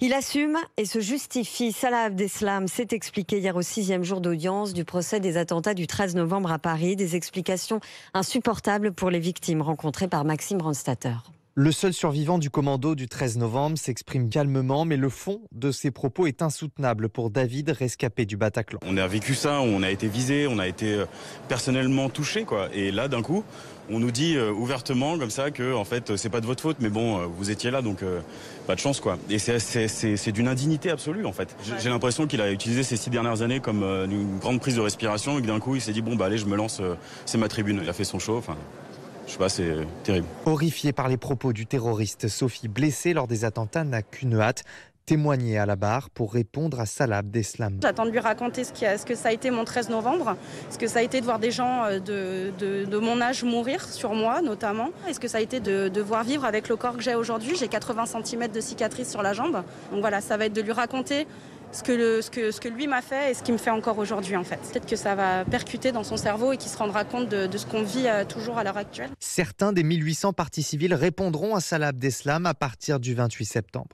Il assume et se justifie. Salah Abdeslam s'est expliqué hier au 6e jour d'audience du procès des attentats du 13 novembre à Paris. Des explications insupportables pour les victimes rencontrées par Maxime Ronstatter. Le seul survivant du commando du 13 novembre s'exprime calmement, mais le fond de ses propos est insoutenable pour David, rescapé du Bataclan. On a vécu ça, on a été visé, on a été personnellement touché, quoi. Et là, d'un coup, on nous dit ouvertement comme ça que en fait c'est pas de votre faute, mais bon, vous étiez là, donc pas de chance, quoi. Et c'est d'une indignité absolue, en fait. J'ai l'impression qu'il a utilisé ces 6 dernières années comme une grande prise de respiration et que d'un coup il s'est dit bon bah allez, je me lance, c'est ma tribune. Il a fait son show. Enfin, je sais pas, c'est terrible. Horrifiée par les propos du terroriste, Sophie, blessée lors des attentats, n'a qu'une hâte: témoigner à la barre pour répondre à Salah Abdeslam. J'attends de lui raconter ce que ça a été mon 13 novembre, ce que ça a été de voir des gens de mon âge mourir sur moi notamment, et ce que ça a été de voir vivre avec le corps que j'ai aujourd'hui. J'ai 80 cm de cicatrices sur la jambe, donc voilà, ça va être de lui raconter ce que lui m'a fait et ce qu'il me fait encore aujourd'hui en fait. Peut-être que ça va percuter dans son cerveau et qu'il se rendra compte de ce qu'on vit toujours à l'heure actuelle. Certains des 1800 parties civiles répondront à Salah Abdeslam à partir du 28 septembre.